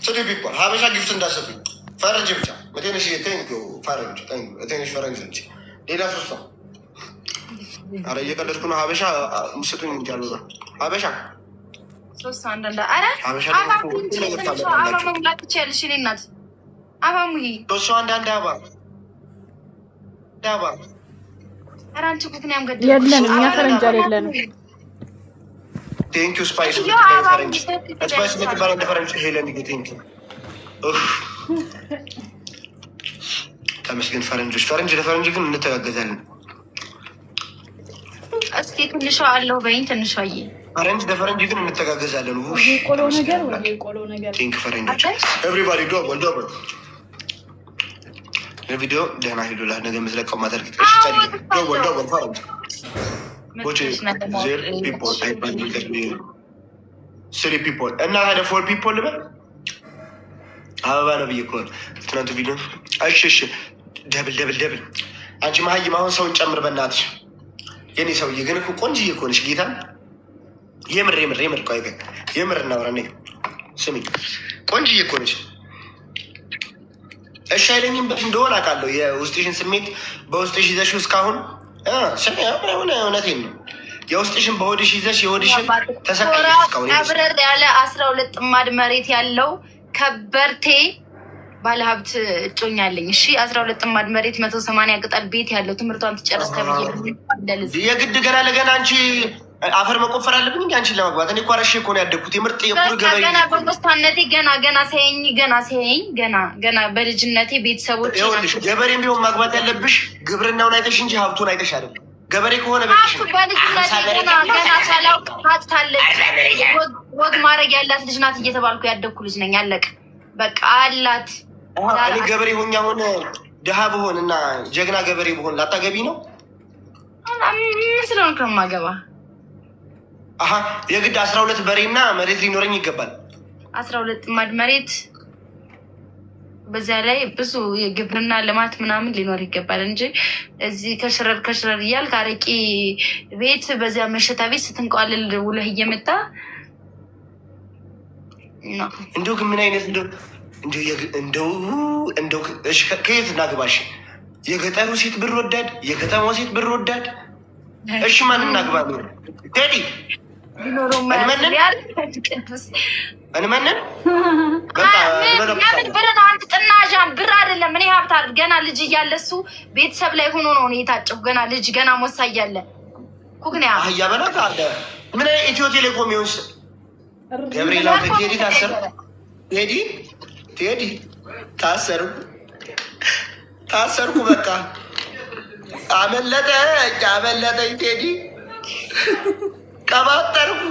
City people. Habesha gift እንዳሰጡኝ ፈረንጅ ብቻ መቴነሽ ቴንክ ፈረንጅ ቴንሽ ፈረንጅ እንጂ ሌላ ሶስት አረ እየቀለድኩ ነው። ሀበሻ ስጡኝ እንጂ አሉ ሀበሻ ሶስት አንዳንድ አረ ሀበሻ አባ መሙላት ትችያለሽ። እኔ እናት አባ ሙይ ሶስት አንዳንድ አባ ዳባ አረ አንቺ ኩክን ያምገድ የለም እኛ ፈረንጅ አይደለንም። ቴንክ ዩ ስፓይስ ፈረንጅ ስፓይስ ምትባለው እንደ ፈረንጅ ሄለን ጊዜ ቴንክ ዩ ተመስገን ፈረንጆች። ፈረንጅ ለፈረንጅ ግን እንተጋገዛለን። እስኪ ትንሿ አለው በይኝ ትንሿዬ ፈረንጅ ለፈረንጅ ግን እንተጋገዛለን። ቆሎ ነገር ወይ ቆሎ ነገር ቴንክ ፈረንጆች ኤቭሪባዲ ዶብል ዶብል ቪዲዮ ደህና ሂዱላ ነገ የምትለቀው ማተር እሺ ታዲያ ዶብል ዶብል ፈረንጅ ቦቼ ዜር ፒፖል አይባል ስሪ ፒፖል እና ሀደ ፎር ፒፖል ልበል አበባ ነው ብዬ እኮ ትናንቱ ቪዲዮ እሺ ደብል ደብል ደብል አንቺ መሀይም አሁን ሰውን ጨምር በእናትሽ የኔ ሰውዬ ግን እኮ ቆንጅዬ እኮ ነሽ ጌታ የምር የምር የምር ቆይ የምር እናውራ ነኝ ስሚ ቆንጅዬ እኮ ነሽ እሺ አይለኝም እንደሆነ አውቃለሁ የውስጥሽን ስሜት በውስጥሽ ይዘሽ እስካሁን ስሚ እውነቴን ነው የውስጥሽን በሆድሽ ይዘሽ የሆድሽን ተሰቃይሽ እስካሁን አብረር ያለ 12 ጥማድ መሬት ያለው ከበርቴ ባለሀብት እጮኛለኝ። እሺ 12 ጥማድ መሬት 180 ቅጠል ቤት ያለው ትምህርቷን ትጨርስ ተብዬ የግድ ገና ለገና አንቺ አፈር መቆፈር አለብኝ እንጂ አንቺን ለመግባት እኔ እኮ አረሽ እኮ ነው ያደግኩት። የምርጥ የኩር ገበሬ ገና በቆስታነቴ ገና በልጅነቴ ቤተሰቦች ይኸውልሽ ገበሬም ቢሆን ማግባት ያለብሽ ግብርናውን አይተሽ እንጂ ሀብቱን አይተሽ አይደለም። ገበሬ ከሆነ በልሽ ገና ሳላውቅ ሀብታለች ወግ ማድረግ ያላት ልጅ ናት እየተባልኩ ያደግኩ ልጅ ነኝ። አለቅ በቃ አላት። እኔ ገበሬ ሆኜ አሁን ድሃ ብሆን እና ጀግና ገበሬ ብሆን ላታገቢ ነው? ስለሆንክ ነው የማገባ። የግድ 12 በሬና መሬት ሊኖረኝ ይገባል። 12 ጥማድ መሬት በዚያ ላይ ብዙ የግብርና ልማት ምናምን ሊኖር ይገባል እንጂ እዚህ ከሽረር እያልክ አረቄ ቤት በዚያ መሸታ ቤት ስትንቀዋልል ውለህ እየመጣ እንደው ግን ምን አይነት እንደው ከየት እናግባሽ? የገጠሩ ሴት ብር ወዳድ፣ የከተማው ሴት ብር ወዳድ። እሺ ማን እናግባ? ቴዲ እንመንን ለምን ብር ነው? አንተ ጥናዣም ብር አይደለም። እኔ ሀብት አይደል ገና ልጅ እያለ እሱ ቤተሰብ ላይ ሆኖ ነው የታጨው። ገና ልጅ ገና ሞሳ እያለ ኩክንያ አህያ በላት አለ። ምን ኢትዮ ቴሌኮም ይሁንስ ገብርኤል ቴዲ ታሰር ቴዲ ታሰርኩ በቃ አመለጠኝ ቴዲ ቀባጠርኩ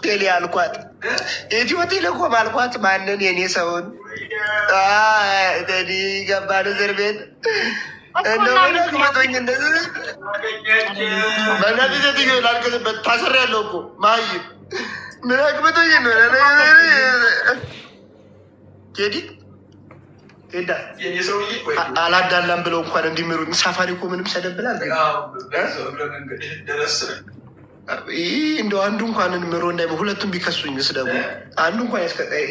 ቴሌ አልኳት ኢትዮ ቴሌኮም አልኳት ማንን የኔ ሰውን ቴዲ ገባን እስር ቤት እንደመቶኝ እንደዚህ በእናትህ ሴትዮ ላልቅስበት ታስሬያለሁ እኮ መሀይም ምን አግብቶኝ ነው ቴዲ ሄዳ አላዳላም ብለው እንኳን እንዲምሩኝ ሳፋሪኮምንም ሰደብላል። እንደው አንዱ እንኳን ምሮ እንዳይ ሁለቱም ቢከሱኝ ስ ደግሞ አንዱ እንኳን ያስቀጣይ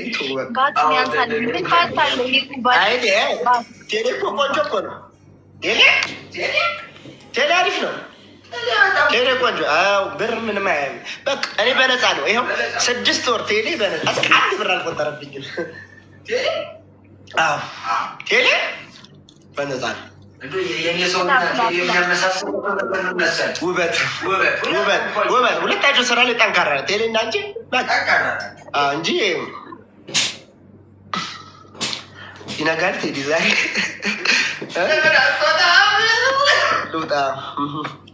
ቴሌ እኮ ቆንጆ እኮ ነው። ቴሌ አሪፍ ነው። ቴሌ ቆንጆ ብር ምንም አያዩ። በቃ እኔ በነፃ ነው። ይኸው 6 ወር ቴሌ በነፃ እስከ 1 ብር አልቆጠረብኝም። ቴሌ በነፃ ነው። ውበት ሁለታቸው ስራ ላይ ጠንካራ ቴሌ እና እንጂ ይነጋል ቴዲ ዛሬ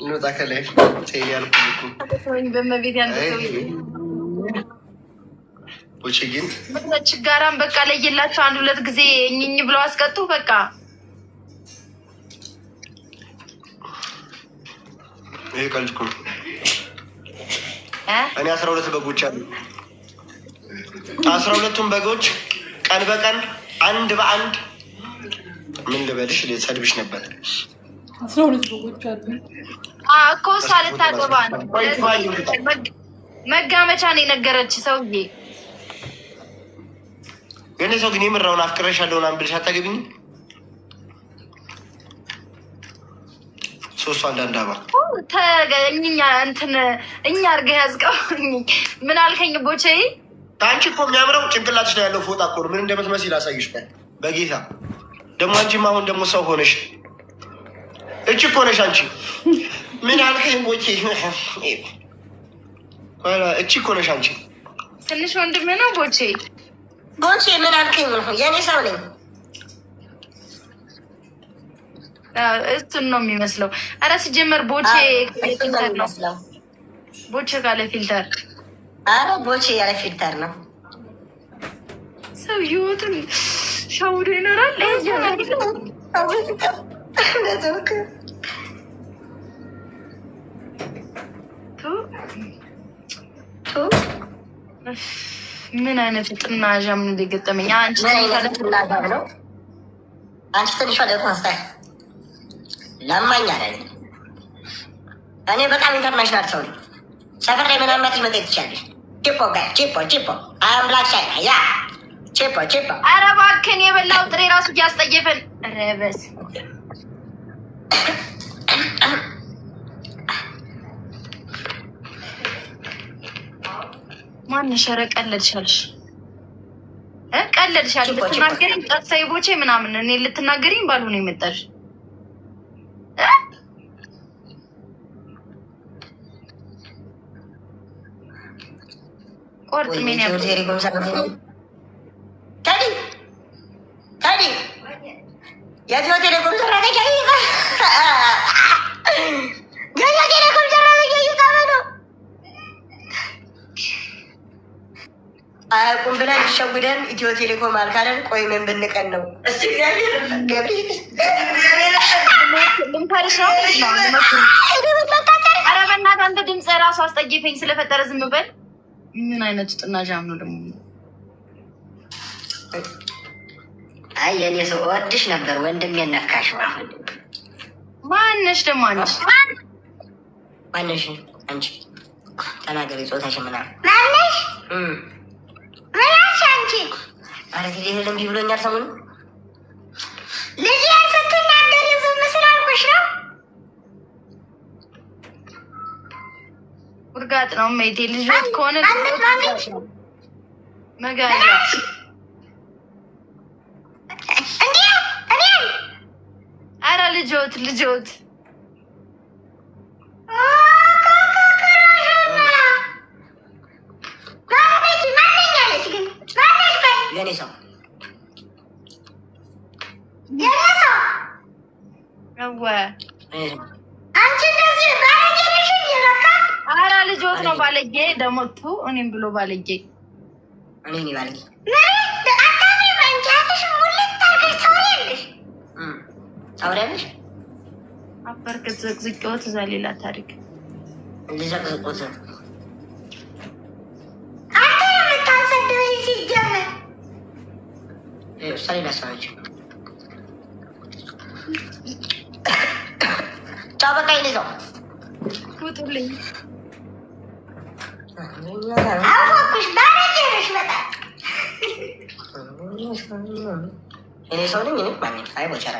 ልውጣ ከላይ በመቤት ያንተ ሰውዬ ግን ችጋራም በቃ ለየላቸው 1-2 ጊዜ እኝኝ ብለው አስቀጡ። በቃ ይሄ ቀልድ እኮ ነው። እኔ 12 በጎች አሉ። 12ቱም በጎች ቀን በቀን አንድ በአንድ ምን ልበልሽ ልሰድብሽ ነበር 12 በጎች አሉ እኮ እሷ ልታገባ ነው። መጋመቻ ነው የነገረች ሰውዬ። የኔ ሰው ግን የምራውን አፍቅረሻለሁ ምናምን ብለሽ አታገቢኝም? ሶስቱ አንዳንድ አባ ተገኝኛ እንትን እኛ አድርገህ ያዝቀው። ምን አልከኝ ቦቼ? አንቺ እኮ የሚያምረው ጭንቅላትሽ ላይ ያለው ፎጣ እኮ ነው። ምን እንደምትመስል ላሳይሽ ቀን በጌታ ደግሞ አንቺም አሁን ደግሞ ሰው ሆነሽ እቺ እኮ ነሽ አንቺ። ምን አልከኝ ቦቼ? እቺ እኮ ነሽ አንቺ። ትንሽ ወንድም ነው ቦቼ። ቦቼ ምን አልከኝ? የኔ ሰው ነኝ። እሱን ነው የሚመስለው። ኧረ ሲጀመር ቦቼ ፊልተር ነው። ቦቼ ካለ ፊልተር። ኧረ ቦቼ ያለ ፊልተር ነው። ሰው ህይወቱን ሸውዶ ይኖራል። ምን አይነት ጥናዣ ምን እንደገጠመኝ አንቺ ነው። አንቺ ትንሿ ደግሞ አስታይ ለማኝ አለ። እኔ በጣም ኢንተርናሽናል ሰው ነኝ። ሰፈር ላይ ምናምን መጥተሽ መጠየቅ ትችያለሽ። ቺፖ ጋር ቺፖ አም ብላክ ቻይና ያ ቺፖ። ኧረ እባክህን የበላው ጥሬ ራሱ እያስጠየፈን። ኧረ በስ ማንሽ? ኧረ ቀለድሻልሽ ቀለድሻል። ልትናገሪኝ ጠሳይ ቦቼ ምናምን እኔ ልትናገሪኝ ባልሆነ የመጣሽ ቆርጥ ምን ያው ታዲ የኢትዮ ቴሌኮም ሰራተኛ አያውቁም ብለን ይሸውደን ኢትዮ ቴሌኮም አልካለን። ቆይ ምን ብንቀን ነው? እስቲ ልምታሪሽ ነው። ኧረ በእናትህ አንተ ድምፅ ራሱ አስጠይፈኝ ስለፈጠረ ዝም በል። ምን አይነቱ ጥናዣም ነው ደግሞ? አይ የኔ ሰው እወድሽ ነበር ወንድም የነካሽ። ማነሽ ደግሞ አንቺ? ማነሽ አንቺ? ተናገሪ ጾታሽ ምናምን ማነሽ? ምናሽ አንቺ? ኧረ ጊዜ ህልም ብሎኛል ሰሞኑን ልጅ ስትናገሪ ዝም ስላልኩሽ ነው። ውርጋጥ ነው ሜቴ። ልጆት ከሆነ መጋኛ ኧረ ልጆት የኔ ሰው ኧረ ልጆት ነው ባለጌ ደሞቱ እኔም ብሎ ባለጌ እኔ ባለጌ ታውሪያለሽ። አበርክት ዝቅዝቅወት እዛ ሌላ ታሪክ እንዲዘቅዝቁት አንተ የምታሰድበኝ ሲጀመር እሷ ሌላ ሰው ነች። ቻው በቃ የኔ ሰው ውጡልኝ። አወኩሽ ባለጌነሽ በጣም እኔ ሰው ነኝ። እኔ ማንም አይ ቦቻራ